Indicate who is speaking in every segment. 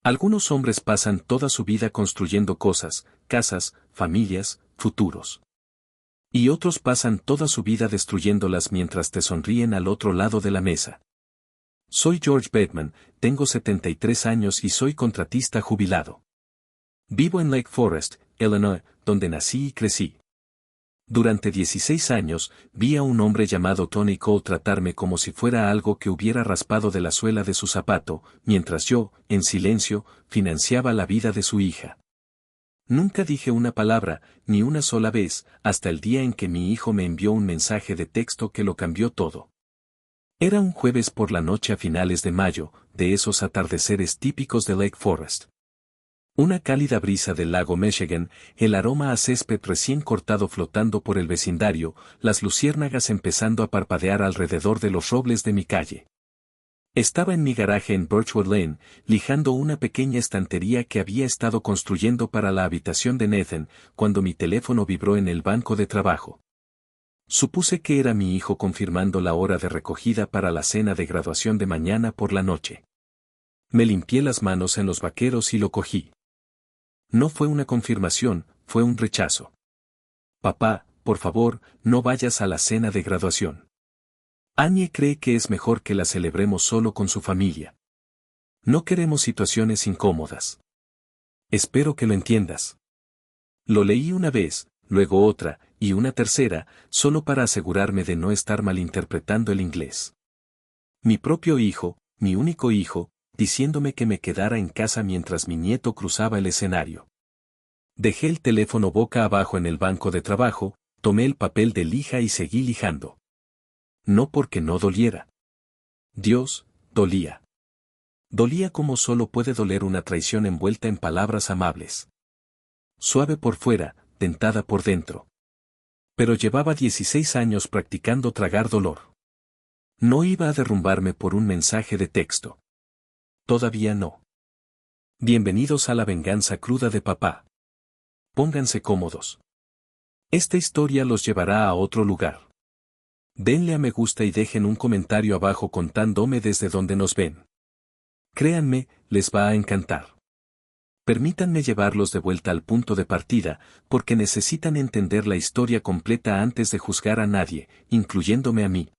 Speaker 1: Algunos hombres pasan toda su vida construyendo cosas, casas, familias, futuros. Y otros pasan toda su vida destruyéndolas mientras te sonríen al otro lado de la mesa. Soy George Bateman, tengo 73 años y soy contratista jubilado. Vivo en Lake Forest, Illinois, donde nací y crecí. Durante 16 años, vi a un hombre llamado Tony Cole tratarme como si fuera algo que hubiera raspado de la suela de su zapato, mientras yo, en silencio, financiaba la vida de su hija. Nunca dije una palabra, ni una sola vez, hasta el día en que mi hijo me envió un mensaje de texto que lo cambió todo. Era un jueves por la noche a finales de mayo, de esos atardeceres típicos de Lake Forest. Una cálida brisa del lago Michigan, el aroma a césped recién cortado flotando por el vecindario, las luciérnagas empezando a parpadear alrededor de los robles de mi calle. Estaba en mi garaje en Birchwood Lane, lijando una pequeña estantería que había estado construyendo para la habitación de Nathan, cuando mi teléfono vibró en el banco de trabajo. Supuse que era mi hijo confirmando la hora de recogida para la cena de graduación de mañana por la noche. Me limpié las manos en los vaqueros y lo cogí. No fue una confirmación, fue un rechazo. Papá, por favor, no vayas a la cena de graduación. Annie cree que es mejor que la celebremos solo con su familia. No queremos situaciones incómodas. Espero que lo entiendas. Lo leí una vez, luego otra, y una tercera, solo para asegurarme de no estar malinterpretando el inglés. Mi propio hijo, mi único hijo, diciéndome que me quedara en casa mientras mi nieto cruzaba el escenario. Dejé el teléfono boca abajo en el banco de trabajo, tomé el papel de lija y seguí lijando. No porque no doliera. Dios, dolía. Dolía como solo puede doler una traición envuelta en palabras amables. Suave por fuera, tentada por dentro. Pero llevaba 16 años practicando tragar dolor. No iba a derrumbarme por un mensaje de texto. Todavía no. Bienvenidos a la venganza cruda de papá. Pónganse cómodos. Esta historia los llevará a otro lugar. Denle a me gusta y dejen un comentario abajo contándome desde donde nos ven. Créanme, les va a encantar. Permítanme llevarlos de vuelta al punto de partida, porque necesitan entender la historia completa antes de juzgar a nadie, incluyéndome a mí.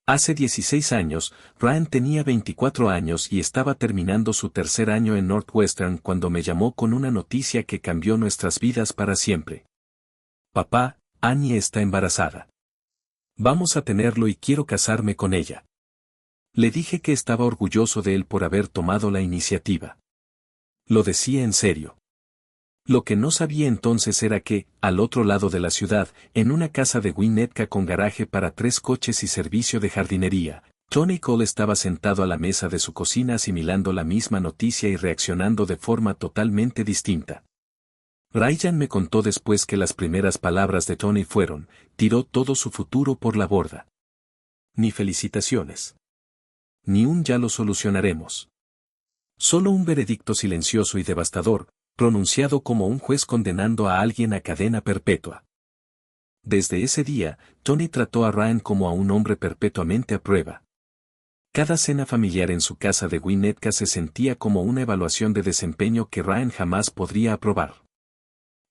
Speaker 1: Hace 16 años, Ryan tenía 24 años y estaba terminando su tercer año en Northwestern cuando me llamó con una noticia que cambió nuestras vidas para siempre. Papá, Annie está embarazada. Vamos a tenerlo y quiero casarme con ella. Le dije que estaba orgulloso de él por haber tomado la iniciativa. Lo decía en serio. Lo que no sabía entonces era que, al otro lado de la ciudad, en una casa de Winnetka con garaje para 3 coches y servicio de jardinería, Tony Cole estaba sentado a la mesa de su cocina asimilando la misma noticia y reaccionando de forma totalmente distinta. Ryan me contó después que las primeras palabras de Tony fueron, tiró todo su futuro por la borda. Ni felicitaciones. Ni un ya lo solucionaremos. Solo un veredicto silencioso y devastador, pronunciado como un juez condenando a alguien a cadena perpetua. Desde ese día, Tony trató a Ryan como a un hombre perpetuamente a prueba. Cada cena familiar en su casa de Winnetka se sentía como una evaluación de desempeño que Ryan jamás podría aprobar.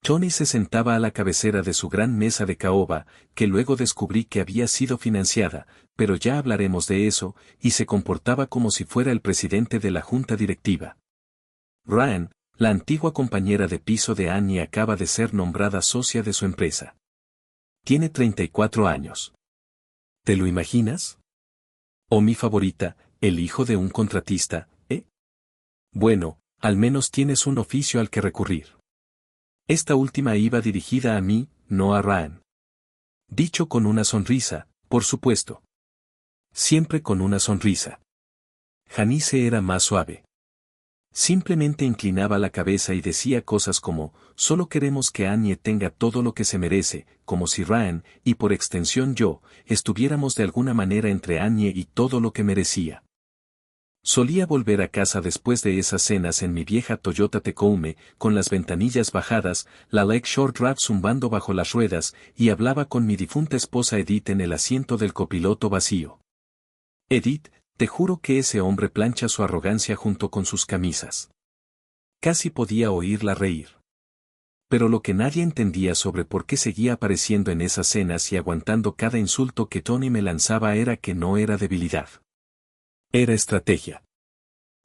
Speaker 1: Tony se sentaba a la cabecera de su gran mesa de caoba, que luego descubrí que había sido financiada, pero ya hablaremos de eso, y se comportaba como si fuera el presidente de la junta directiva. Ryan, la antigua compañera de piso de Annie, acaba de ser nombrada socia de su empresa. Tiene 34 años. ¿Te lo imaginas? O mi favorita, el hijo de un contratista, ¿eh? Bueno, al menos tienes un oficio al que recurrir. Esta última iba dirigida a mí, no a Ryan. Dicho con una sonrisa, por supuesto. Siempre con una sonrisa. Janice era más suave. Simplemente inclinaba la cabeza y decía cosas como, solo queremos que Annie tenga todo lo que se merece, como si Ryan, y por extensión yo, estuviéramos de alguna manera entre Annie y todo lo que merecía. Solía volver a casa después de esas cenas en mi vieja Toyota Tacoma, con las ventanillas bajadas, la Lakeshore Drive zumbando bajo las ruedas, y hablaba con mi difunta esposa Edith en el asiento del copiloto vacío. Edith, te juro que ese hombre plancha su arrogancia junto con sus camisas. Casi podía oírla reír. Pero lo que nadie entendía sobre por qué seguía apareciendo en esas cenas y aguantando cada insulto que Tony me lanzaba era que no era debilidad. Era estrategia.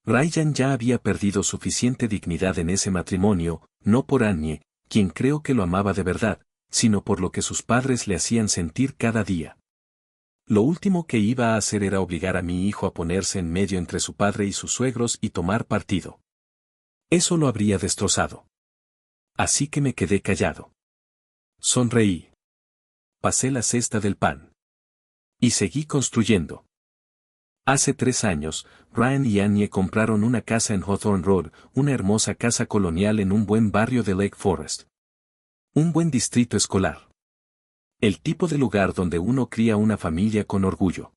Speaker 1: Ryan ya había perdido suficiente dignidad en ese matrimonio, no por Annie, quien creo que lo amaba de verdad, sino por lo que sus padres le hacían sentir cada día. Lo último que iba a hacer era obligar a mi hijo a ponerse en medio entre su padre y sus suegros y tomar partido. Eso lo habría destrozado. Así que me quedé callado. Sonreí. Pasé la cesta del pan. Y seguí construyendo. Hace 3 años, Ryan y Annie compraron una casa en Hawthorne Road, una hermosa casa colonial en un buen barrio de Lake Forest. Un buen distrito escolar. El tipo de lugar donde uno cría una familia con orgullo.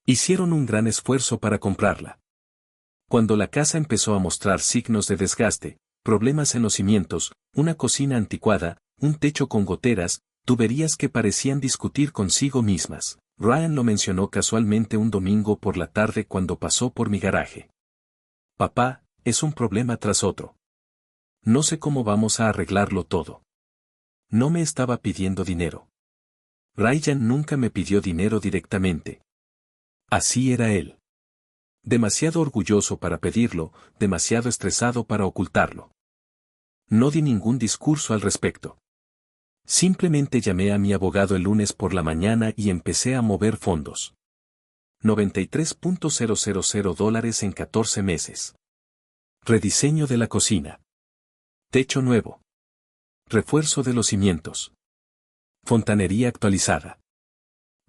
Speaker 1: Hicieron un gran esfuerzo para comprarla. Cuando la casa empezó a mostrar signos de desgaste, problemas en los cimientos, una cocina anticuada, un techo con goteras, tuberías que parecían discutir consigo mismas, Ryan lo mencionó casualmente un domingo por la tarde cuando pasó por mi garaje. Papá, es un problema tras otro. No sé cómo vamos a arreglarlo todo. No me estaba pidiendo dinero. Ryan nunca me pidió dinero directamente. Así era él. Demasiado orgulloso para pedirlo, demasiado estresado para ocultarlo. No di ningún discurso al respecto. Simplemente llamé a mi abogado el lunes por la mañana y empecé a mover fondos. $93,000 en 14 meses. Rediseño de la cocina. Techo nuevo. Refuerzo de los cimientos. Fontanería actualizada.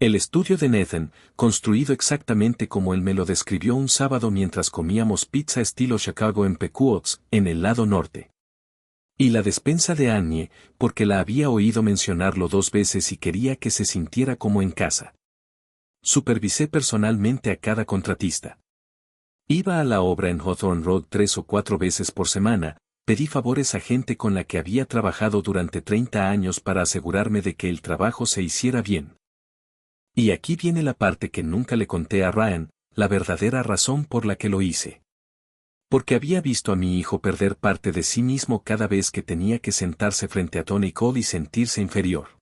Speaker 1: El estudio de Nathan, construido exactamente como él me lo describió un sábado mientras comíamos pizza estilo Chicago en Pequots, en el lado norte. Y la despensa de Annie, porque la había oído mencionarlo 2 veces y quería que se sintiera como en casa. Supervisé personalmente a cada contratista. Iba a la obra en Hawthorne Road 3 o 4 veces por semana, pedí favores a gente con la que había trabajado durante 30 años para asegurarme de que el trabajo se hiciera bien. Y aquí viene la parte que nunca le conté a Ryan, la verdadera razón por la que lo hice. Porque había visto a mi hijo perder parte de sí mismo cada vez que tenía que sentarse frente a Tony Cole y sentirse inferior.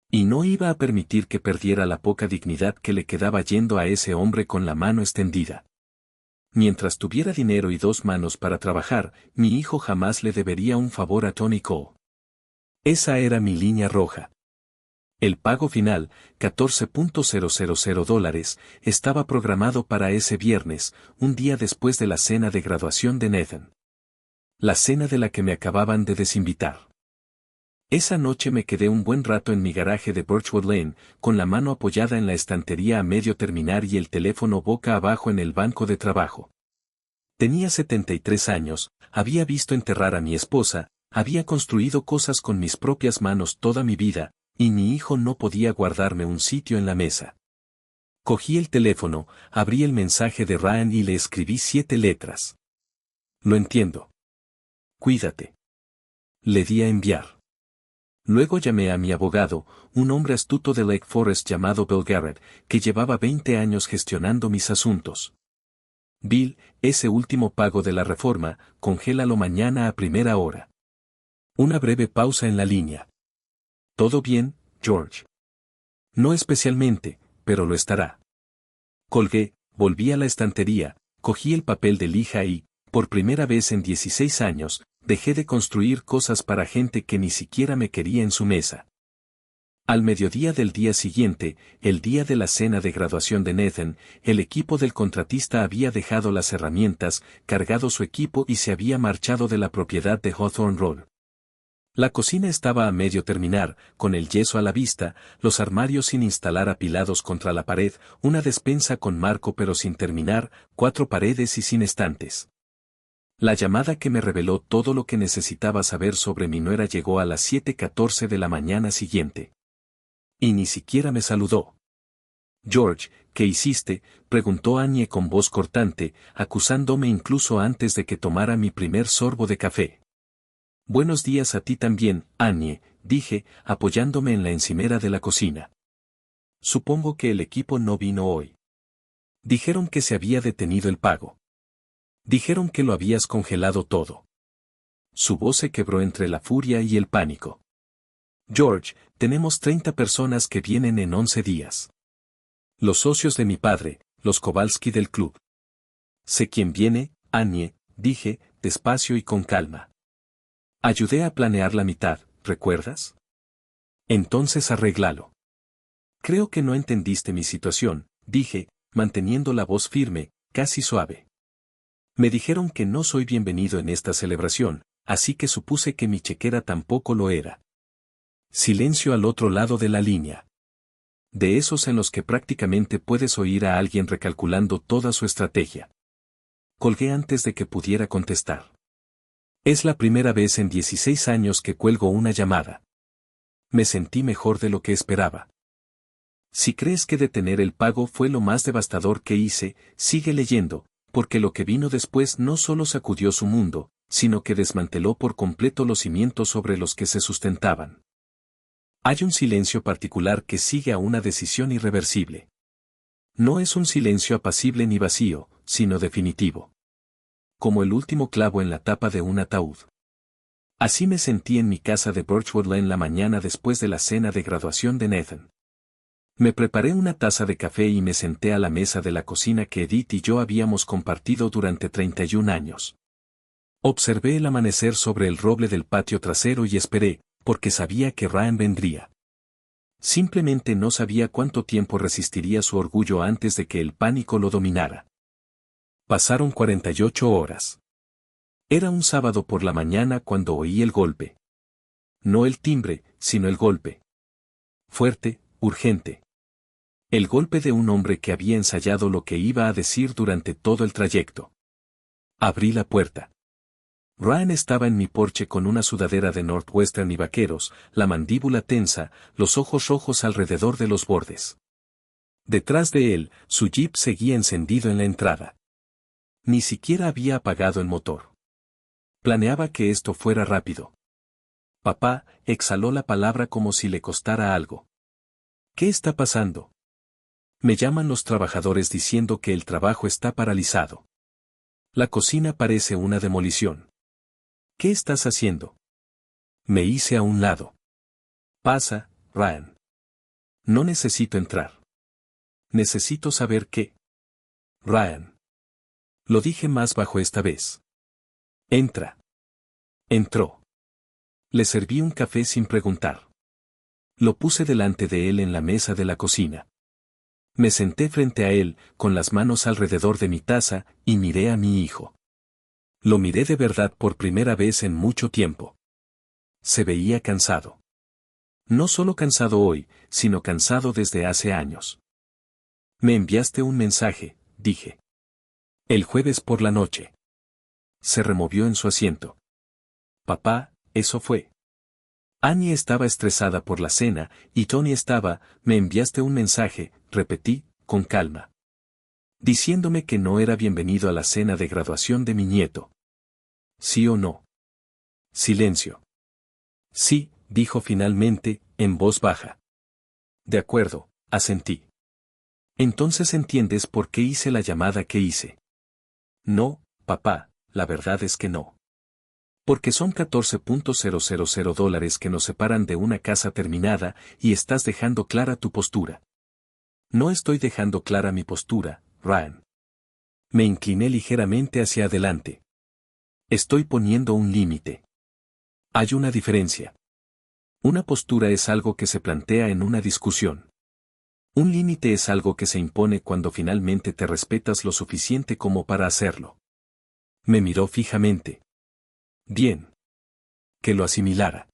Speaker 1: Y no iba a permitir que perdiera la poca dignidad que le quedaba yendo a ese hombre con la mano extendida. Mientras tuviera dinero y 2 manos para trabajar, mi hijo jamás le debería un favor a Tony Cole. Esa era mi línea roja. El pago final, $14,000, estaba programado para ese viernes, un día después de la cena de graduación de Nathan. La cena de la que me acababan de desinvitar. Esa noche me quedé un buen rato en mi garaje de Birchwood Lane, con la mano apoyada en la estantería a medio terminar y el teléfono boca abajo en el banco de trabajo. Tenía 73 años, había visto enterrar a mi esposa, había construido cosas con mis propias manos toda mi vida, y mi hijo no podía guardarme un sitio en la mesa. Cogí el teléfono, abrí el mensaje de Ryan y le escribí 7 letras. Lo entiendo. Cuídate. Le di a enviar. Luego llamé a mi abogado, un hombre astuto de Lake Forest llamado Bill Garrett, que llevaba 20 años gestionando mis asuntos. Bill, ese último pago de la reforma, congélalo mañana a primera hora. Una breve pausa en la línea. ¿Todo bien, George? No especialmente, pero lo estará. Colgué, volví a la estantería, cogí el papel de lija y, por primera vez en 16 años, dejé de construir cosas para gente que ni siquiera me quería en su mesa. Al mediodía del día siguiente, el día de la cena de graduación de Nathan, el equipo del contratista había dejado las herramientas, cargado su equipo y se había marchado de la propiedad de Hawthorne Road. La cocina estaba a medio terminar, con el yeso a la vista, los armarios sin instalar apilados contra la pared, una despensa con marco pero sin terminar, 4 paredes y sin estantes. La llamada que me reveló todo lo que necesitaba saber sobre mi nuera llegó a las 7:14 de la mañana siguiente. Y ni siquiera me saludó. George, ¿qué hiciste?, preguntó Annie con voz cortante, acusándome incluso antes de que tomara mi primer sorbo de café. Buenos días a ti también, Annie, dije, apoyándome en la encimera de la cocina. Supongo que el equipo no vino hoy. Dijeron que se había detenido el pago. Dijeron que lo habías congelado todo. Su voz se quebró entre la furia y el pánico. George, tenemos 30 personas que vienen en 11 días. Los socios de mi padre, los Kowalski del club. Sé quién viene, Annie, dije, despacio y con calma. Ayudé a planear la mitad, ¿recuerdas? Entonces arréglalo. Creo que no entendiste mi situación, dije, manteniendo la voz firme, casi suave. Me dijeron que no soy bienvenido en esta celebración, así que supuse que mi chequera tampoco lo era. Silencio al otro lado de la línea. De esos en los que prácticamente puedes oír a alguien recalculando toda su estrategia. Colgué antes de que pudiera contestar. Es la primera vez en 16 años que cuelgo una llamada. Me sentí mejor de lo que esperaba. Si crees que detener el pago fue lo más devastador que hice, sigue leyendo, porque lo que vino después no solo sacudió su mundo, sino que desmanteló por completo los cimientos sobre los que se sustentaban. Hay un silencio particular que sigue a una decisión irreversible. No es un silencio apacible ni vacío, sino definitivo. Como el último clavo en la tapa de un ataúd. Así me sentí en mi casa de Birchwood Lane la mañana después de la cena de graduación de Nathan. Me preparé una taza de café y me senté a la mesa de la cocina que Edith y yo habíamos compartido durante 31 años. Observé el amanecer sobre el roble del patio trasero y esperé, porque sabía que Ryan vendría. Simplemente no sabía cuánto tiempo resistiría su orgullo antes de que el pánico lo dominara. Pasaron 48 horas. Era un sábado por la mañana cuando oí el golpe. No el timbre, sino el golpe. Fuerte, urgente. El golpe de un hombre que había ensayado lo que iba a decir durante todo el trayecto. Abrí la puerta. Ryan estaba en mi porche con una sudadera de Northwestern y vaqueros, la mandíbula tensa, los ojos rojos alrededor de los bordes. Detrás de él, su jeep seguía encendido en la entrada. Ni siquiera había apagado el motor. Planeaba que esto fuera rápido. Papá, exhaló la palabra como si le costara algo. ¿Qué está pasando? Me llaman los trabajadores diciendo que el trabajo está paralizado. La cocina parece una demolición. ¿Qué estás haciendo? Me hice a un lado. Pasa, Ryan. No necesito entrar. Necesito saber qué. Ryan. Lo dije más bajo esta vez. Entra. Entró. Le serví un café sin preguntar. Lo puse delante de él en la mesa de la cocina. Me senté frente a él, con las manos alrededor de mi taza, y miré a mi hijo. Lo miré de verdad por primera vez en mucho tiempo. Se veía cansado. No solo cansado hoy, sino cansado desde hace años. Me enviaste un mensaje, dije. El jueves por la noche. Se removió en su asiento. Papá, eso fue. Annie estaba estresada por la cena, y Tony estaba, me enviaste un mensaje, repetí, con calma. Diciéndome que no era bienvenido a la cena de graduación de mi nieto. ¿Sí o no? Silencio. Sí, dijo finalmente, en voz baja. De acuerdo, asentí. Entonces entiendes por qué hice la llamada que hice. No, papá, la verdad es que no. Porque son $14,000 que nos separan de una casa terminada, y estás dejando clara tu postura. No estoy dejando clara mi postura, Ryan. Me incliné ligeramente hacia adelante. Estoy poniendo un límite. Hay una diferencia. Una postura es algo que se plantea en una discusión. Un límite es algo que se impone cuando finalmente te respetas lo suficiente como para hacerlo. Me miró fijamente. Bien. Que lo asimilara.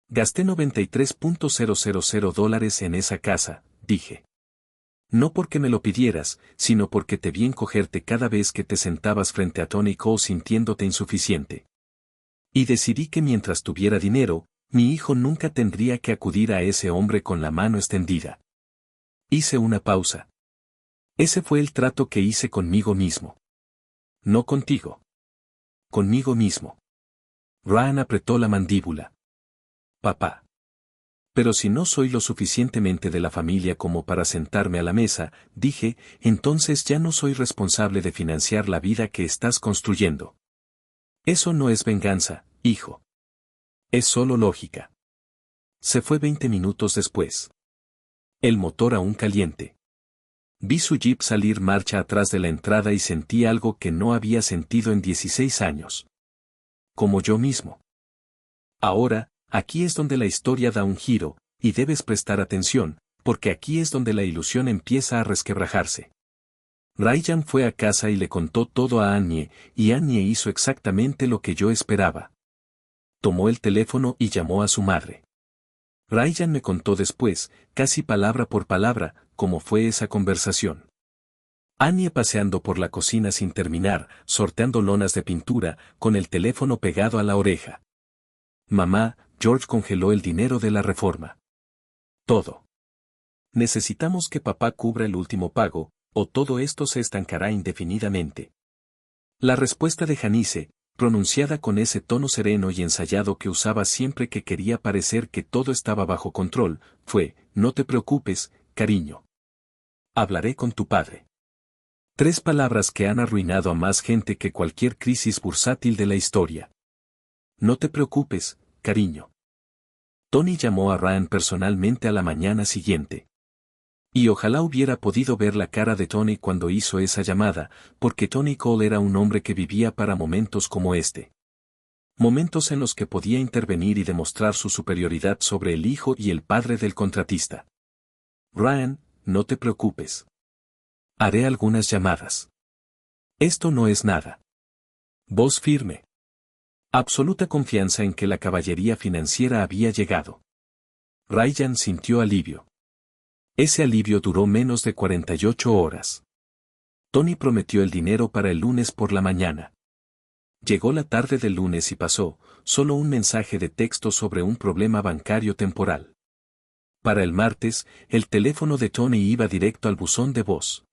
Speaker 1: Gasté $93,000 en esa casa, dije. No porque me lo pidieras, sino porque te vi encogerte cada vez que te sentabas frente a Tony Cole sintiéndote insuficiente. Y decidí que mientras tuviera dinero, mi hijo nunca tendría que acudir a ese hombre con la mano extendida. Hice una pausa. Ese fue el trato que hice conmigo mismo. No contigo. Conmigo mismo. Ryan apretó la mandíbula. Papá. Pero si no soy lo suficientemente de la familia como para sentarme a la mesa, dije, entonces ya no soy responsable de financiar la vida que estás construyendo. Eso no es venganza, hijo. Es solo lógica. Se fue 20 minutos después. El motor aún caliente. Vi su jeep salir marcha atrás de la entrada y sentí algo que no había sentido en 16 años. Como yo mismo. Ahora, aquí es donde la historia da un giro, y debes prestar atención, porque aquí es donde la ilusión empieza a resquebrajarse. Ryan fue a casa y le contó todo a Annie, y Annie hizo exactamente lo que yo esperaba. Tomó el teléfono y llamó a su madre. Ryan me contó después, casi palabra por palabra, cómo fue esa conversación. Annie paseando por la cocina sin terminar, sorteando lonas de pintura, con el teléfono pegado a la oreja. Mamá, George congeló el dinero de la reforma. Todo. Necesitamos que papá cubra el último pago, o todo esto se estancará indefinidamente. La respuesta de Janice, pronunciada con ese tono sereno y ensayado que usaba siempre que quería parecer que todo estaba bajo control, fue, no te preocupes, cariño. Hablaré con tu padre. 3 palabras que han arruinado a más gente que cualquier crisis bursátil de la historia. No te preocupes, cariño. Tony llamó a Ryan personalmente a la mañana siguiente. Y ojalá hubiera podido ver la cara de Tony cuando hizo esa llamada, porque Tony Cole era un hombre que vivía para momentos como este. Momentos en los que podía intervenir y demostrar su superioridad sobre el hijo y el padre del contratista. Ryan, no te preocupes. Haré algunas llamadas. Esto no es nada. Voz firme. Absoluta confianza en que la caballería financiera había llegado. Ryan sintió alivio. Ese alivio duró menos de 48 horas. Tony prometió el dinero para el lunes por la mañana. Llegó la tarde del lunes y pasó, solo un mensaje de texto sobre un problema bancario temporal. Para el martes, el teléfono de Tony iba directo al buzón de voz.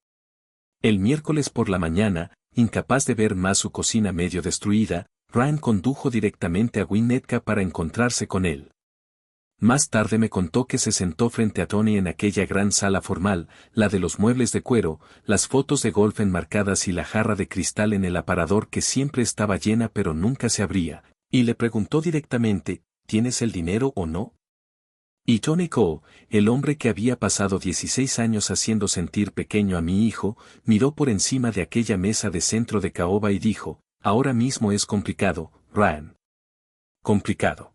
Speaker 1: El miércoles por la mañana, incapaz de ver más su cocina medio destruida, Ryan condujo directamente a Winnetka para encontrarse con él. Más tarde me contó que se sentó frente a Tony en aquella gran sala formal, la de los muebles de cuero, las fotos de golf enmarcadas y la jarra de cristal en el aparador que siempre estaba llena pero nunca se abría, y le preguntó directamente, ¿tienes el dinero o no? Y Tony Cole, el hombre que había pasado 16 años haciendo sentir pequeño a mi hijo, miró por encima de aquella mesa de centro de caoba y dijo, ahora mismo es complicado, Ryan. Complicado.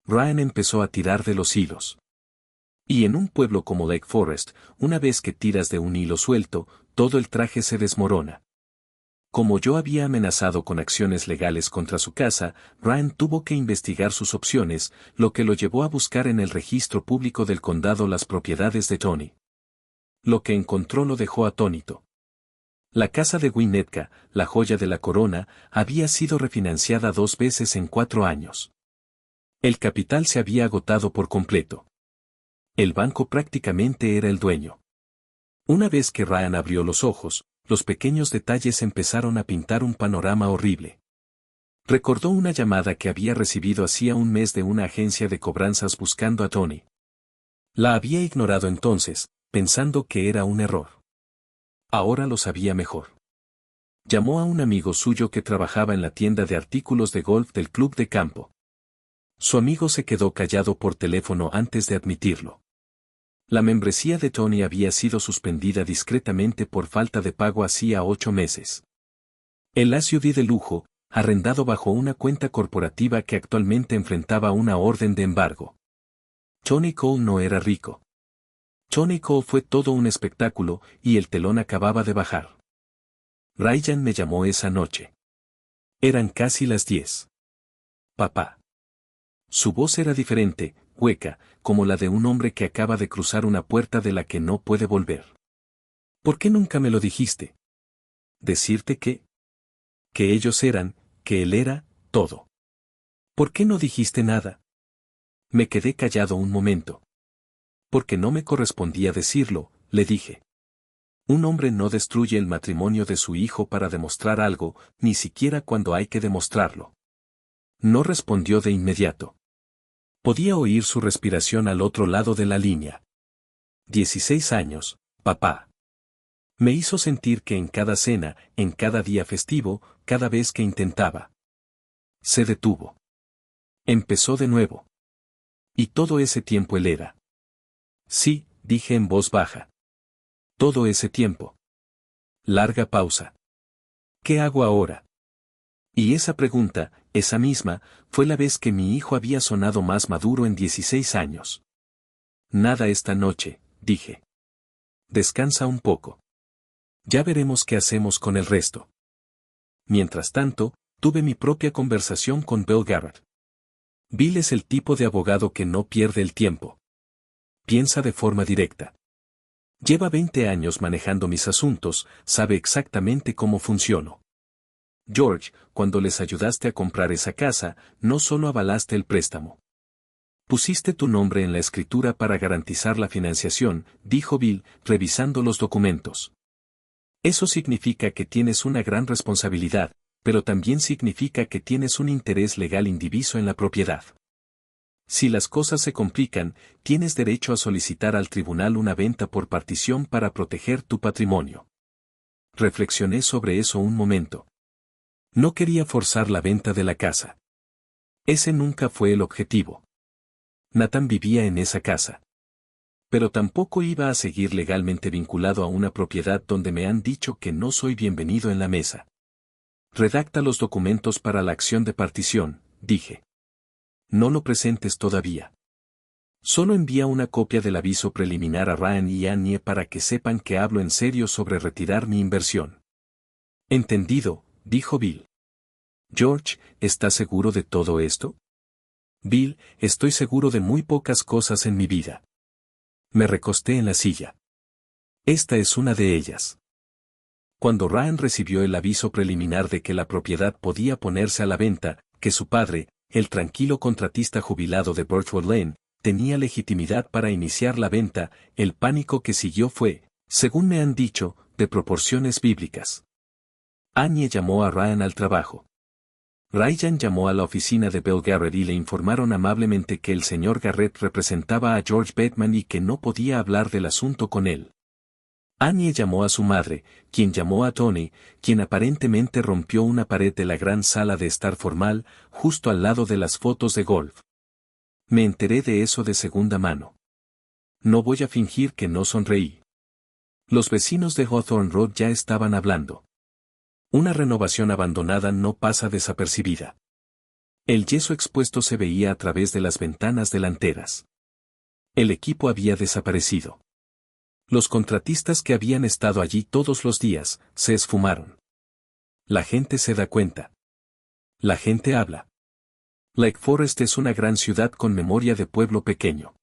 Speaker 1: Ryan empezó a tirar de los hilos. Y en un pueblo como Lake Forest, una vez que tiras de un hilo suelto, todo el traje se desmorona. Como yo había amenazado con acciones legales contra su casa, Ryan tuvo que investigar sus opciones, lo que lo llevó a buscar en el registro público del condado las propiedades de Tony. Lo que encontró lo dejó atónito. La casa de Winnetka, la joya de la corona, había sido refinanciada 2 veces en 4 años. El capital se había agotado por completo. El banco prácticamente era el dueño. Una vez que Ryan abrió los ojos, los pequeños detalles empezaron a pintar un panorama horrible. Recordó una llamada que había recibido hacía un mes de una agencia de cobranzas buscando a Tony. La había ignorado entonces, pensando que era un error. Ahora lo sabía mejor. Llamó a un amigo suyo que trabajaba en la tienda de artículos de golf del club de campo. Su amigo se quedó callado por teléfono antes de admitirlo. La membresía de Tony había sido suspendida discretamente por falta de pago hacía 8 meses. El SUV de lujo, arrendado bajo una cuenta corporativa que actualmente enfrentaba una orden de embargo. Tony Cole no era rico. Tony Cole fue todo un espectáculo y el telón acababa de bajar. Ryan me llamó esa noche. Eran casi las 10. Papá. Su voz era diferente, hueca, como la de un hombre que acaba de cruzar una puerta de la que no puede volver. ¿Por qué nunca me lo dijiste? ¿Decirte qué? Que ellos eran, que él era, todo. ¿Por qué no dijiste nada? Me quedé callado un momento. Porque no me correspondía decirlo, le dije. Un hombre no destruye el matrimonio de su hijo para demostrar algo, ni siquiera cuando hay que demostrarlo. No respondió de inmediato. Podía oír su respiración al otro lado de la línea. 16 años, papá. Me hizo sentir que en cada cena, en cada día festivo, cada vez que intentaba. Se detuvo. Empezó de nuevo. Y todo ese tiempo él era. Sí, dije en voz baja. Todo ese tiempo. Larga pausa. ¿Qué hago ahora? Y esa pregunta, esa misma, fue la vez que mi hijo había sonado más maduro en 16 años. Nada esta noche, dije. Descansa un poco. Ya veremos qué hacemos con el resto. Mientras tanto, tuve mi propia conversación con Bill Garrett. Bill es el tipo de abogado que no pierde el tiempo. Piensa de forma directa. Lleva 20 años manejando mis asuntos, sabe exactamente cómo funciono. George, cuando les ayudaste a comprar esa casa, no solo avalaste el préstamo. Pusiste tu nombre en la escritura para garantizar la financiación, dijo Bill, revisando los documentos. Eso significa que tienes una gran responsabilidad, pero también significa que tienes un interés legal indiviso en la propiedad. Si las cosas se complican, tienes derecho a solicitar al tribunal una venta por partición para proteger tu patrimonio. Reflexioné sobre eso un momento. No quería forzar la venta de la casa. Ese nunca fue el objetivo. Nathan vivía en esa casa. Pero tampoco iba a seguir legalmente vinculado a una propiedad donde me han dicho que no soy bienvenido en la mesa. Redacta los documentos para la acción de partición, dije. No lo presentes todavía. Solo envía una copia del aviso preliminar a Ryan y Annie para que sepan que hablo en serio sobre retirar mi inversión. Entendido, dijo Bill. George, ¿estás seguro de todo esto? Bill, estoy seguro de muy pocas cosas en mi vida. Me recosté en la silla. Esta es una de ellas. Cuando Ryan recibió el aviso preliminar de que la propiedad podía ponerse a la venta, que su padre, el tranquilo contratista jubilado de Birchwood Lane, tenía legitimidad para iniciar la venta, el pánico que siguió fue, según me han dicho, de proporciones bíblicas. Annie llamó a Ryan al trabajo. Ryan llamó a la oficina de Bill Garrett y le informaron amablemente que el señor Garrett representaba a George Bateman y que no podía hablar del asunto con él. Annie llamó a su madre, quien llamó a Tony, quien aparentemente rompió una pared de la gran sala de estar formal, justo al lado de las fotos de golf. Me enteré de eso de segunda mano. No voy a fingir que no sonreí. Los vecinos de Hawthorne Road ya estaban hablando. Una renovación abandonada no pasa desapercibida. El yeso expuesto se veía a través de las ventanas delanteras. El equipo había desaparecido. Los contratistas que habían estado allí todos los días, se esfumaron. La gente se da cuenta. La gente habla. Lake Forest es una gran ciudad con memoria de pueblo pequeño.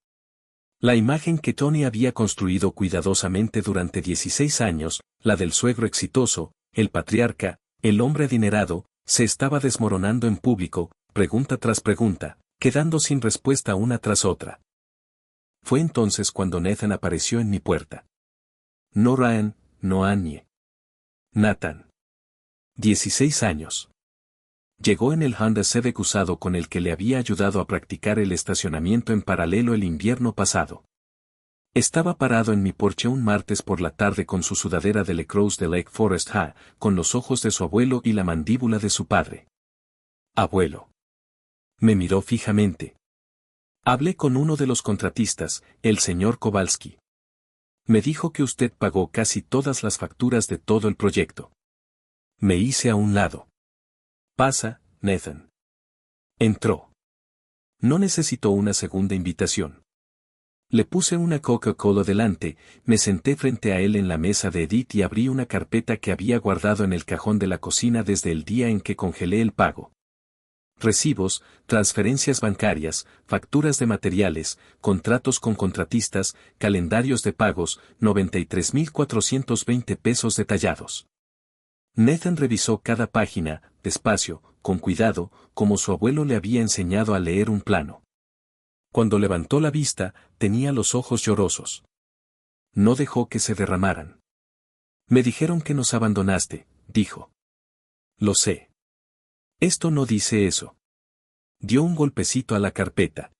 Speaker 1: La imagen que Tony había construido cuidadosamente durante 16 años, la del suegro exitoso, el patriarca, el hombre adinerado, se estaba desmoronando en público, pregunta tras pregunta, quedando sin respuesta una tras otra. Fue entonces cuando Nathan apareció en mi puerta. No Ryan, no Annie. Nathan. 16 años. Llegó en el Honda Civic usado con el que le había ayudado a practicar el estacionamiento en paralelo el invierno pasado. Estaba parado en mi porche un martes por la tarde con su sudadera de Lacrosse de Lake Forest High, con los ojos de su abuelo y la mandíbula de su padre. Abuelo. Me miró fijamente. Hablé con uno de los contratistas, el señor Kowalski. Me dijo que usted pagó casi todas las facturas de todo el proyecto. Me hice a un lado. Pasa, Nathan. Entró. No necesitó una segunda invitación. Le puse una Coca-Cola delante, me senté frente a él en la mesa de Edith y abrí una carpeta que había guardado en el cajón de la cocina desde el día en que congelé el pago. Recibos, transferencias bancarias, facturas de materiales, contratos con contratistas, calendarios de pagos, 93,420 pesos detallados. Nathan revisó cada página, despacio, con cuidado, como su abuelo le había enseñado a leer un plano. Cuando levantó la vista, tenía los ojos llorosos. No dejó que se derramaran. Me dijeron que nos abandonaste, dijo. Lo sé. Esto no dice eso. Dio un golpecito a la carpeta.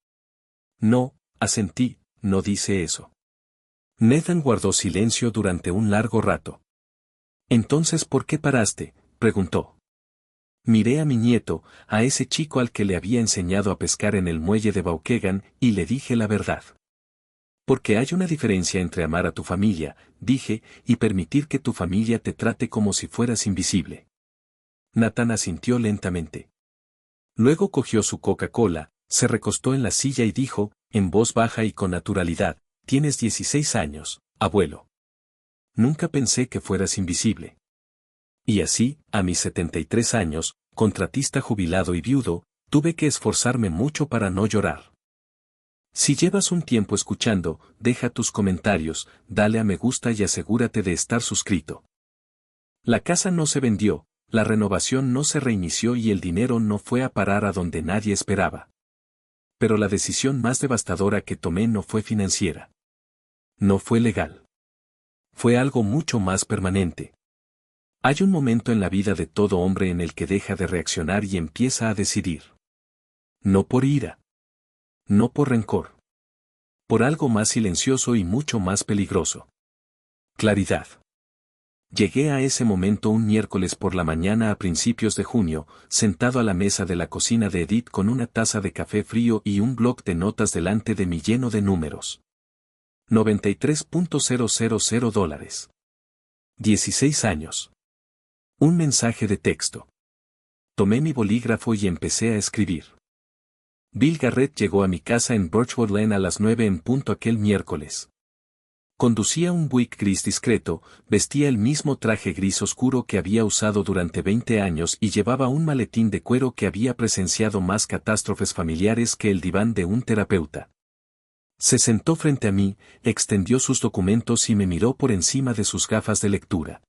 Speaker 1: No, asentí, no dice eso. Nathan guardó silencio durante un largo rato. Entonces, ¿por qué paraste?, preguntó. Miré a mi nieto, a ese chico al que le había enseñado a pescar en el muelle de Waukegan, y le dije la verdad. Porque hay una diferencia entre amar a tu familia, dije, y permitir que tu familia te trate como si fueras invisible. Nathan asintió lentamente. Luego cogió su Coca-Cola, se recostó en la silla y dijo, en voz baja y con naturalidad, tienes 16 años, abuelo. Nunca pensé que fueras invisible. Y así, a mis 73 años, contratista jubilado y viudo, tuve que esforzarme mucho para no llorar. Si llevas un tiempo escuchando, deja tus comentarios, dale a me gusta y asegúrate de estar suscrito. La casa no se vendió, la renovación no se reinició y el dinero no fue a parar a donde nadie esperaba. Pero la decisión más devastadora que tomé no fue financiera. No fue legal. Fue algo mucho más permanente. Hay un momento en la vida de todo hombre en el que deja de reaccionar y empieza a decidir. No por ira. No por rencor. Por algo más silencioso y mucho más peligroso. Claridad. Llegué a ese momento un miércoles por la mañana a principios de junio, sentado a la mesa de la cocina de Edith con una taza de café frío y un bloc de notas delante de mí lleno de números. $93.000. 16 años. Un mensaje de texto. Tomé mi bolígrafo y empecé a escribir. Bill Garrett llegó a mi casa en Birchwood Lane a las 9 en punto aquel miércoles. Conducía un Buick gris discreto, vestía el mismo traje gris oscuro que había usado durante 20 años y llevaba un maletín de cuero que había presenciado más catástrofes familiares que el diván de un terapeuta. Se sentó frente a mí, extendió sus documentos y me miró por encima de sus gafas de lectura.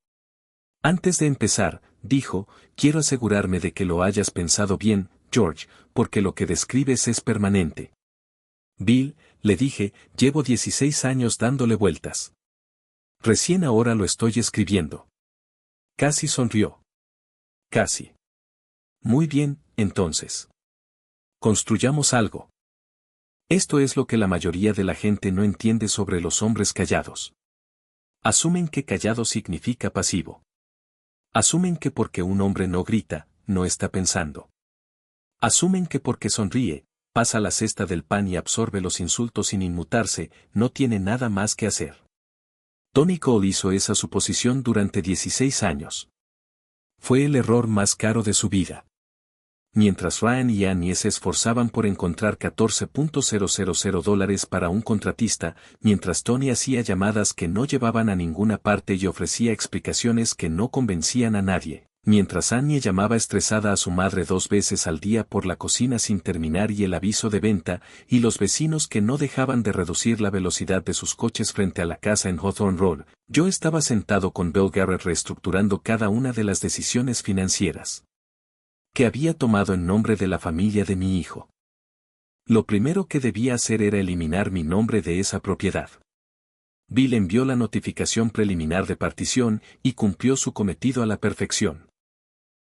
Speaker 1: Antes de empezar, dijo, quiero asegurarme de que lo hayas pensado bien, George, porque lo que describes es permanente. Bill, le dije, llevo 16 años dándole vueltas. Recién ahora lo estoy escribiendo. Casi sonrió. Casi. Muy bien, entonces. Construyamos algo. Esto es lo que la mayoría de la gente no entiende sobre los hombres callados. Asumen que callado significa pasivo. Asumen que porque un hombre no grita, no está pensando. Asumen que porque sonríe, pasa la cesta del pan y absorbe los insultos sin inmutarse, no tiene nada más que hacer. Tony Cole hizo esa suposición durante 16 años. Fue el error más caro de su vida. Mientras Ryan y Annie se esforzaban por encontrar $14.000 para un contratista, mientras Tony hacía llamadas que no llevaban a ninguna parte y ofrecía explicaciones que no convencían a nadie, mientras Annie llamaba estresada a su madre 2 veces al día por la cocina sin terminar y el aviso de venta, y los vecinos que no dejaban de reducir la velocidad de sus coches frente a la casa en Hawthorne Road, yo estaba sentado con Bill Garrett reestructurando cada una de las decisiones financieras que había tomado en nombre de la familia de mi hijo. Lo primero que debía hacer era eliminar mi nombre de esa propiedad. Bill envió la notificación preliminar de partición y cumplió su cometido a la perfección.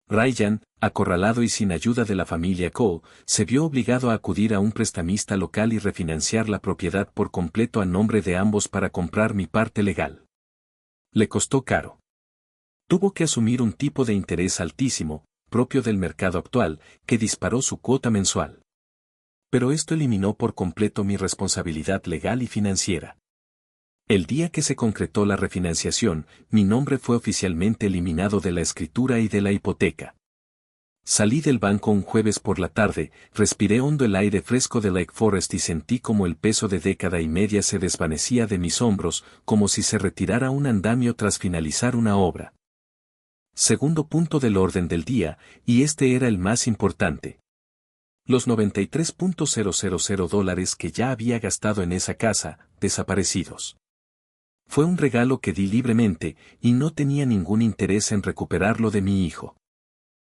Speaker 1: Ryan, acorralado y sin ayuda de la familia Cole, se vio obligado a acudir a un prestamista local y refinanciar la propiedad por completo a nombre de ambos para comprar mi parte legal. Le costó caro. Tuvo que asumir un tipo de interés altísimo, propio del mercado actual, que disparó su cuota mensual. Pero esto eliminó por completo mi responsabilidad legal y financiera. El día que se concretó la refinanciación, mi nombre fue oficialmente eliminado de la escritura y de la hipoteca. Salí del banco un jueves por la tarde, respiré hondo el aire fresco de Lake Forest y sentí como el peso de década y media se desvanecía de mis hombros, como si se retirara un andamio tras finalizar una obra. Segundo punto del orden del día, y este era el más importante. Los $93.000 que ya había gastado en esa casa, desaparecidos. Fue un regalo que di libremente, y no tenía ningún interés en recuperarlo de mi hijo.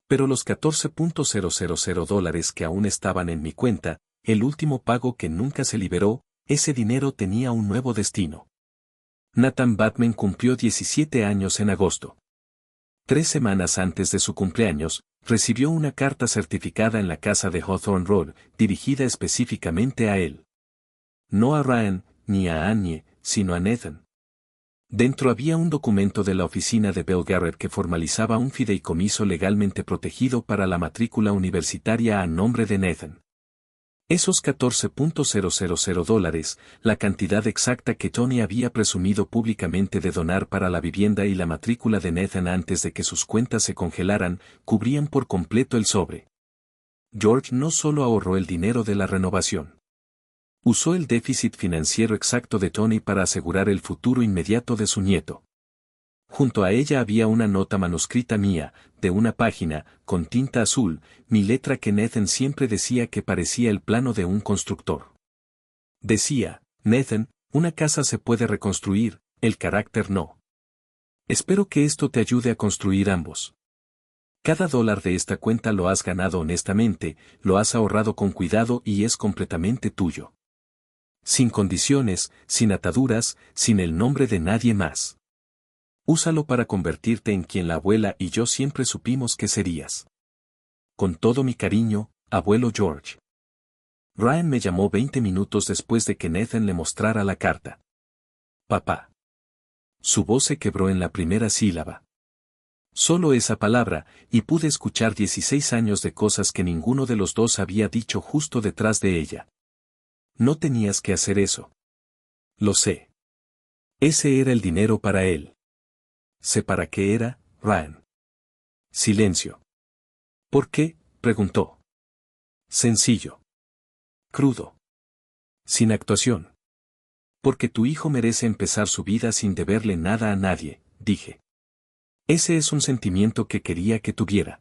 Speaker 1: Pero los $14.000 que aún estaban en mi cuenta, el último pago que nunca se liberó, ese dinero tenía un nuevo destino. Nathan Batman cumplió 17 años en agosto. 3 semanas antes de su cumpleaños, recibió una carta certificada en la casa de Hawthorne Road, dirigida específicamente a él. No a Ryan, ni a Annie, sino a Nathan. Dentro había un documento de la oficina de Bell Garrett que formalizaba un fideicomiso legalmente protegido para la matrícula universitaria a nombre de Nathan. Esos $14,000, la cantidad exacta que Tony había presumido públicamente de donar para la vivienda y la matrícula de Nathan antes de que sus cuentas se congelaran, cubrían por completo el sobre. George no solo ahorró el dinero de la renovación. Usó el déficit financiero exacto de Tony para asegurar el futuro inmediato de su nieto. Junto a ella había una nota manuscrita mía, de una página, con tinta azul, mi letra que Nathan siempre decía que parecía el plano de un constructor. Decía, Nathan, una casa se puede reconstruir, el carácter no. Espero que esto te ayude a construir ambos. Cada dólar de esta cuenta lo has ganado honestamente, lo has ahorrado con cuidado y es completamente tuyo. Sin condiciones, sin ataduras, sin el nombre de nadie más. Úsalo para convertirte en quien la abuela y yo siempre supimos que serías. Con todo mi cariño, abuelo George. Ryan me llamó 20 minutos después de que Nathan le mostrara la carta. Papá. Su voz se quebró en la primera sílaba. Solo esa palabra, y pude escuchar 16 años de cosas que ninguno de los dos había dicho justo detrás de ella. No tenías que hacer eso. Lo sé. Ese era el dinero para él. Sé para qué era, Ryan. Silencio. ¿Por qué? Preguntó. Sencillo. Crudo. Sin actuación. Porque tu hijo merece empezar su vida sin deberle nada a nadie, dije. Ese es un sentimiento que quería que tuviera.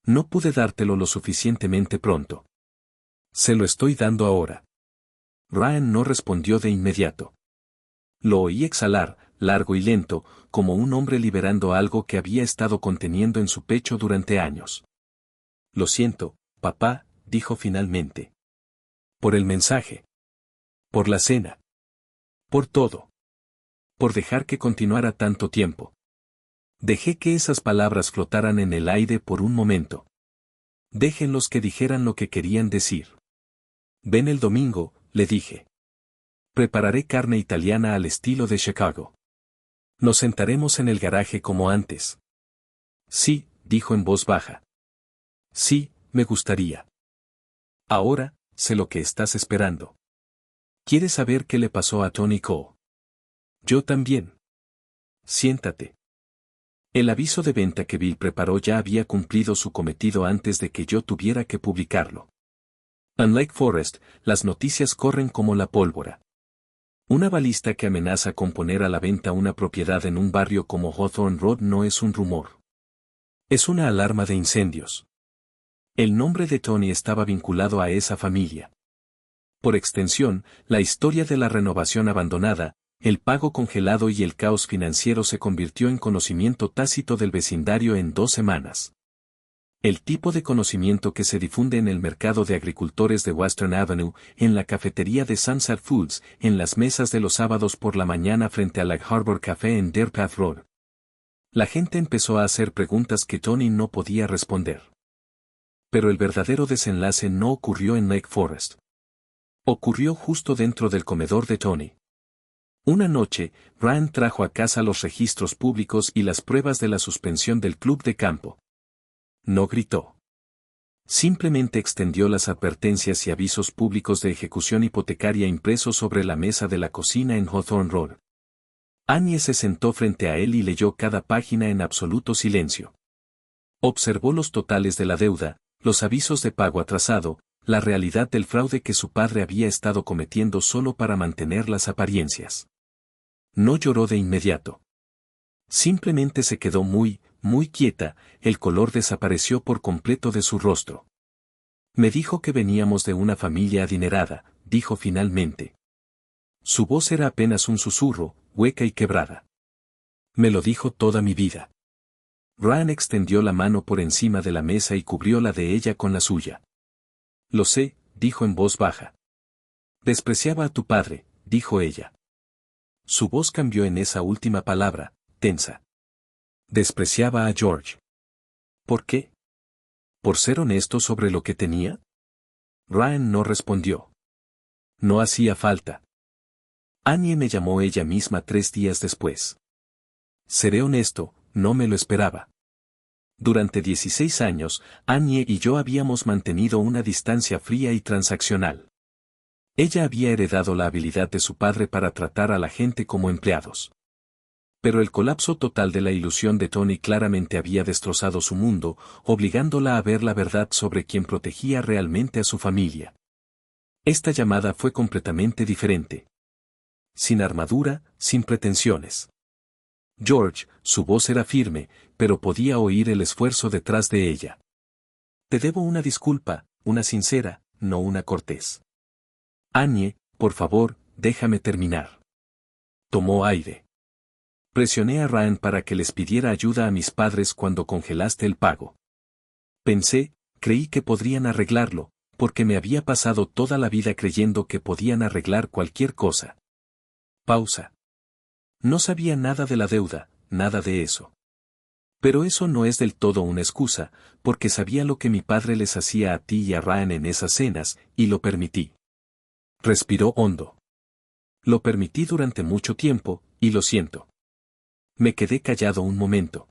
Speaker 1: No pude dártelo lo suficientemente pronto. Se lo estoy dando ahora. Ryan no respondió de inmediato. Lo oí exhalar, largo y lento, como un hombre liberando algo que había estado conteniendo en su pecho durante años. Lo siento, papá, dijo finalmente. Por el mensaje. Por la cena. Por todo. Por dejar que continuara tanto tiempo. Dejé que esas palabras flotaran en el aire por un momento. Déjenlos que dijeran lo que querían decir. Ven el domingo, le dije. Prepararé carne italiana al estilo de Chicago. Nos sentaremos en el garaje como antes. Sí, dijo en voz baja. Sí, me gustaría. Ahora, sé lo que estás esperando. ¿Quieres saber qué le pasó a Tony Coe? Yo también. Siéntate. El aviso de venta que Bill preparó ya había cumplido su cometido antes de que yo tuviera que publicarlo. En Lake Forest, las noticias corren como la pólvora. Una balista que amenaza con poner a la venta una propiedad en un barrio como Hawthorne Road no es un rumor. Es una alarma de incendios. El nombre de Tony estaba vinculado a esa familia. Por extensión, la historia de la renovación abandonada, el pago congelado y el caos financiero se convirtió en conocimiento tácito del vecindario en 2 semanas. El tipo de conocimiento que se difunde en el mercado de agricultores de Western Avenue, en la cafetería de Sunset Foods, en las mesas de los sábados por la mañana frente a la Harbor Café en Deer Path Road. La gente empezó a hacer preguntas que Tony no podía responder. Pero el verdadero desenlace no ocurrió en Lake Forest. Ocurrió justo dentro del comedor de Tony. Una noche, Ryan trajo a casa los registros públicos y las pruebas de la suspensión del club de campo. No gritó. Simplemente extendió las advertencias y avisos públicos de ejecución hipotecaria impresos sobre la mesa de la cocina en Hawthorne Road. Annie se sentó frente a él y leyó cada página en absoluto silencio. Observó los totales de la deuda, los avisos de pago atrasado, la realidad del fraude que su padre había estado cometiendo solo para mantener las apariencias. No lloró de inmediato. Simplemente se quedó muy quieta, el color desapareció por completo de su rostro. Me dijo que veníamos de una familia adinerada, dijo finalmente. Su voz era apenas un susurro, hueca y quebrada. Me lo dijo toda mi vida. Ryan extendió la mano por encima de la mesa y cubrió la de ella con la suya. Lo sé, dijo en voz baja. Despreciaba a tu padre, dijo ella. Su voz cambió en esa última palabra, tensa. Despreciaba a George. ¿Por qué? ¿Por ser honesto sobre lo que tenía? Ryan no respondió. No hacía falta. Annie me llamó ella misma 3 días después. Seré honesto, no me lo esperaba. Durante 16 años, Annie y yo habíamos mantenido una distancia fría y transaccional. Ella había heredado la habilidad de su padre para tratar a la gente como empleados. Pero el colapso total de la ilusión de Tony claramente había destrozado su mundo, obligándola a ver la verdad sobre quien protegía realmente a su familia. Esta llamada fue completamente diferente. Sin armadura, sin pretensiones. George, su voz era firme, pero podía oír el esfuerzo detrás de ella. Te debo una disculpa, una sincera, no una cortés. Annie, por favor, déjame terminar. Tomó aire. Presioné a Ryan para que les pidiera ayuda a mis padres cuando congelaste el pago. Creí que podrían arreglarlo, porque me había pasado toda la vida creyendo que podían arreglar cualquier cosa. Pausa. No sabía nada de la deuda, nada de eso. Pero eso no es del todo una excusa, porque sabía lo que mi padre les hacía a ti y a Ryan en esas cenas, y lo permití. Respiró hondo. Lo permití durante mucho tiempo, y lo siento. Me quedé callado un momento.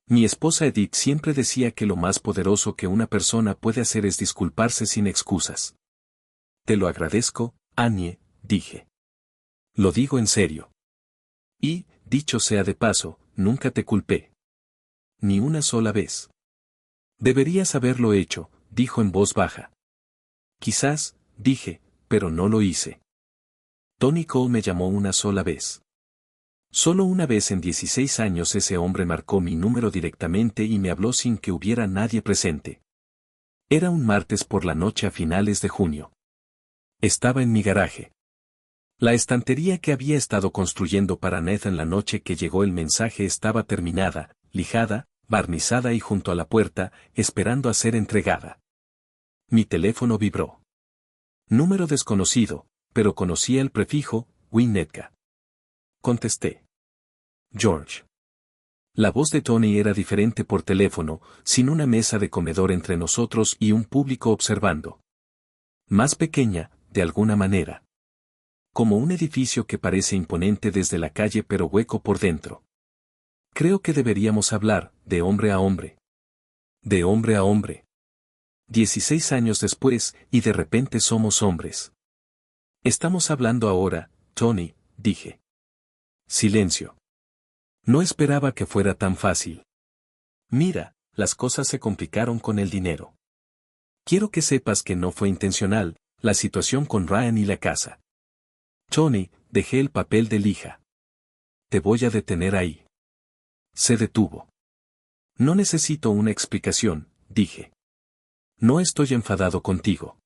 Speaker 1: Mi esposa Edith siempre decía que lo más poderoso que una persona puede hacer es disculparse sin excusas. Te lo agradezco, Annie, dije. Lo digo en serio. Y, dicho sea de paso, nunca te culpé. Ni una sola vez. Deberías haberlo hecho, dijo en voz baja. Quizás, dije, pero no lo hice. Tony Cole me llamó una sola vez. Solo una vez en 16 años ese hombre marcó mi número directamente y me habló sin que hubiera nadie presente. Era un martes por la noche a finales de junio. Estaba en mi garaje. La estantería que había estado construyendo para Nathan la noche que llegó el mensaje estaba terminada, lijada, barnizada y junto a la puerta, esperando a ser entregada. Mi teléfono vibró. Número desconocido, pero conocía el prefijo, Winnetka. Contesté. George. La voz de Tony era diferente por teléfono, sin una mesa de comedor entre nosotros y un público observando. Más pequeña, de alguna manera. Como un edificio que parece imponente desde la calle pero hueco por dentro. Creo que deberíamos hablar, de hombre a hombre. De hombre a hombre. 16 años después, y de repente somos hombres. Estamos hablando ahora, Tony, dije. Silencio. No esperaba que fuera tan fácil. Mira, las cosas se complicaron con el dinero. Quiero que sepas que no fue intencional, la situación con Ryan y la casa. Tony, dejé el papel de lija. Te voy a detener ahí. Se detuvo. No necesito una explicación, dije. No estoy enfadado contigo.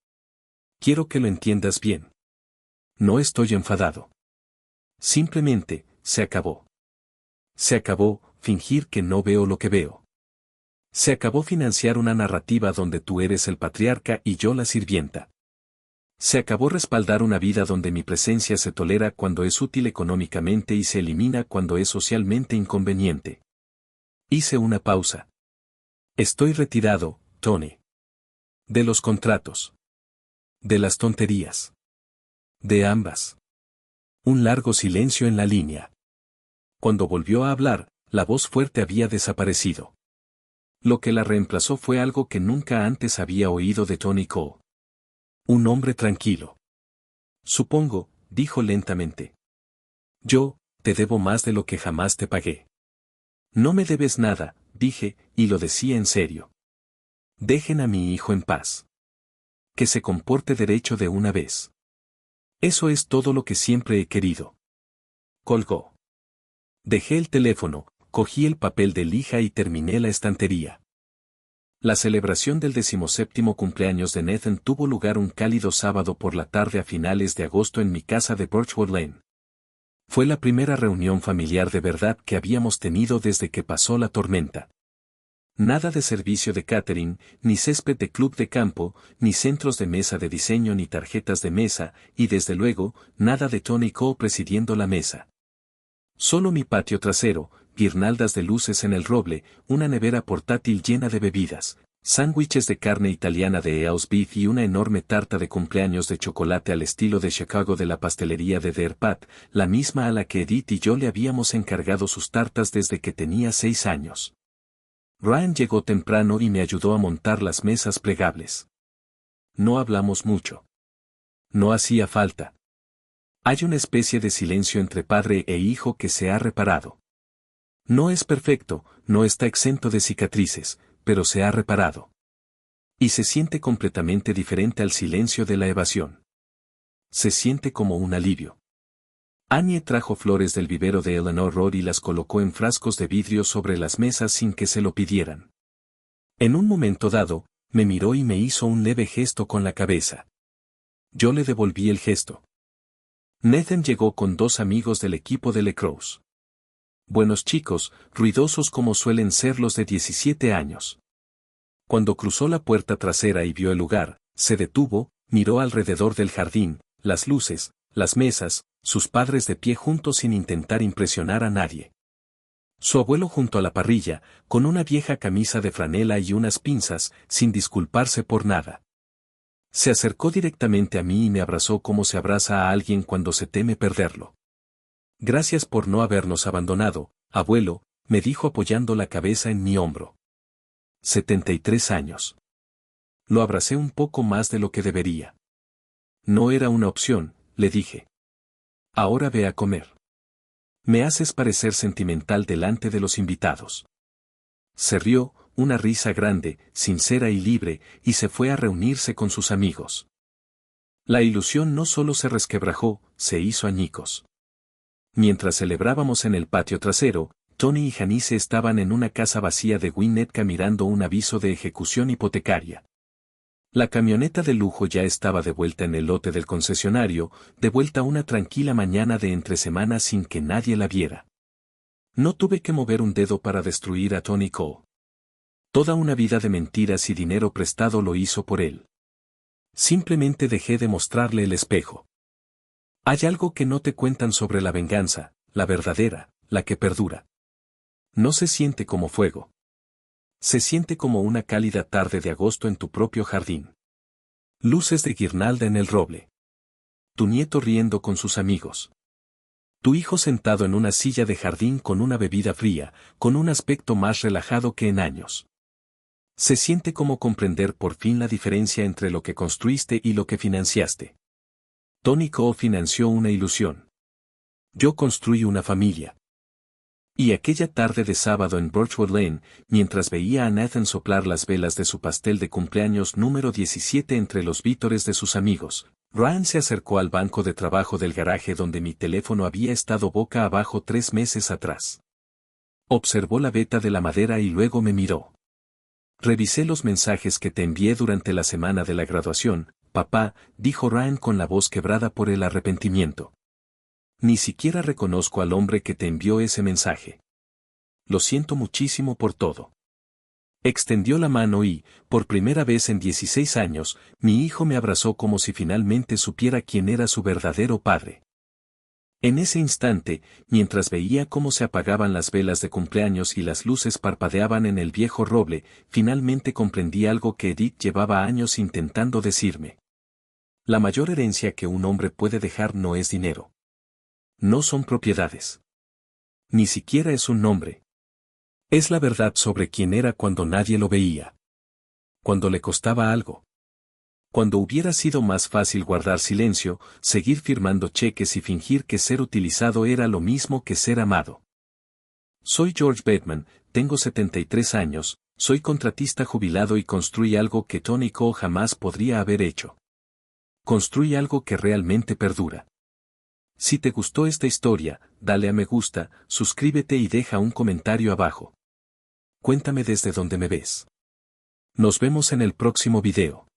Speaker 1: Quiero que lo entiendas bien. No estoy enfadado. Simplemente, se acabó. Se acabó, fingir que no veo lo que veo. Se acabó financiar una narrativa donde tú eres el patriarca y yo la sirvienta. Se acabó respaldar una vida donde mi presencia se tolera cuando es útil económicamente y se elimina cuando es socialmente inconveniente. Hice una pausa. Estoy retirado, Tony. De los contratos. De las tonterías. De ambas. Un largo silencio en la línea. Cuando volvió a hablar, la voz fuerte había desaparecido. Lo que la reemplazó fue algo que nunca antes había oído de Tony Cole. Un hombre tranquilo. Supongo, dijo lentamente. Yo, te debo más de lo que jamás te pagué. No me debes nada, dije, y lo decía en serio. Dejen a mi hijo en paz. Que se comporte derecho de una vez. Eso es todo lo que siempre he querido. Colgó. Dejé el teléfono, cogí el papel de lija y terminé la estantería. La celebración del 17º cumpleaños de Nathan tuvo lugar un cálido sábado por la tarde a finales de agosto en mi casa de Birchwood Lane. Fue la primera reunión familiar de verdad que habíamos tenido desde que pasó la tormenta. Nada de servicio de catering, ni césped de club de campo, ni centros de mesa de diseño ni tarjetas de mesa, y desde luego, nada de Tony Cole presidiendo la mesa. Solo mi patio trasero, guirnaldas de luces en el roble, una nevera portátil llena de bebidas, Sándwiches de carne italiana de Eaus Beef y una enorme tarta de cumpleaños de chocolate al estilo de Chicago de la pastelería de Der Pat, la misma a la que Edith y yo le habíamos encargado sus tartas desde que tenía 6 años. Ryan llegó temprano y me ayudó a montar las mesas plegables. No hablamos mucho. No hacía falta. Hay una especie de silencio entre padre e hijo que se ha reparado. No es perfecto, no está exento de cicatrices, pero se ha reparado. Y se siente completamente diferente al silencio de la evasión. Se siente como un alivio. Annie trajo flores del vivero de Eleanor Road y las colocó en frascos de vidrio sobre las mesas sin que se lo pidieran. En un momento dado, me miró y me hizo un leve gesto con la cabeza. Yo le devolví el gesto. Nathan llegó con 2 amigos del equipo de lacrosse. Buenos chicos, ruidosos como suelen ser los de 17 años. Cuando cruzó la puerta trasera y vio el lugar, se detuvo, miró alrededor del jardín, las luces, las mesas, sus padres de pie juntos sin intentar impresionar a nadie. Su abuelo junto a la parrilla, con una vieja camisa de franela y unas pinzas, sin disculparse por nada. Se acercó directamente a mí y me abrazó como se abraza a alguien cuando se teme perderlo. Gracias por no habernos abandonado, abuelo, me dijo apoyando la cabeza en mi hombro. 73 años. Lo abracé un poco más de lo que debería. No era una opción, le dije. Ahora ve a comer. Me haces parecer sentimental delante de los invitados. Se rió, una risa grande, sincera y libre, y se fue a reunirse con sus amigos. La ilusión no solo se resquebrajó, se hizo añicos. Mientras celebrábamos en el patio trasero, Tony y Janice estaban en una casa vacía de Winnetka mirando un aviso de ejecución hipotecaria. La camioneta de lujo ya estaba de vuelta en el lote del concesionario, de vuelta una tranquila mañana de entre semana sin que nadie la viera. No tuve que mover un dedo para destruir a Tony Cole. Toda una vida de mentiras y dinero prestado lo hizo por él. Simplemente dejé de mostrarle el espejo. Hay algo que no te cuentan sobre la venganza, la verdadera, la que perdura. No se siente como fuego. Se siente como una cálida tarde de agosto en tu propio jardín. Luces de guirnalda en el roble. Tu nieto riendo con sus amigos. Tu hijo sentado en una silla de jardín con una bebida fría, con un aspecto más relajado que en años. Se siente como comprender por fin la diferencia entre lo que construiste y lo que financiaste. Tony Cole financió una ilusión. Yo construí una familia. Y aquella tarde de sábado en Birchwood Lane, mientras veía a Nathan soplar las velas de su pastel de cumpleaños número 17 entre los vítores de sus amigos, Ryan se acercó al banco de trabajo del garaje donde mi teléfono había estado boca abajo 3 meses atrás. Observó la veta de la madera y luego me miró. Revisé los mensajes que te envié durante la semana de la graduación, papá, dijo Ryan con la voz quebrada por el arrepentimiento. Ni siquiera reconozco al hombre que te envió ese mensaje. Lo siento muchísimo por todo. Extendió la mano y, por primera vez en 16 años, mi hijo me abrazó como si finalmente supiera quién era su verdadero padre. En ese instante, mientras veía cómo se apagaban las velas de cumpleaños y las luces parpadeaban en el viejo roble, finalmente comprendí algo que Edith llevaba años intentando decirme. La mayor herencia que un hombre puede dejar no es dinero. No son propiedades. Ni siquiera es un nombre. Es la verdad sobre quién era cuando nadie lo veía. Cuando le costaba algo. Cuando hubiera sido más fácil guardar silencio, seguir firmando cheques y fingir que ser utilizado era lo mismo que ser amado. Soy George Bateman, tengo 73 años, soy contratista jubilado y construí algo que Tony Cole jamás podría haber hecho. Construí algo que realmente perdura. Si te gustó esta historia, dale a me gusta, suscríbete y deja un comentario abajo. Cuéntame desde dónde me ves. Nos vemos en el próximo video.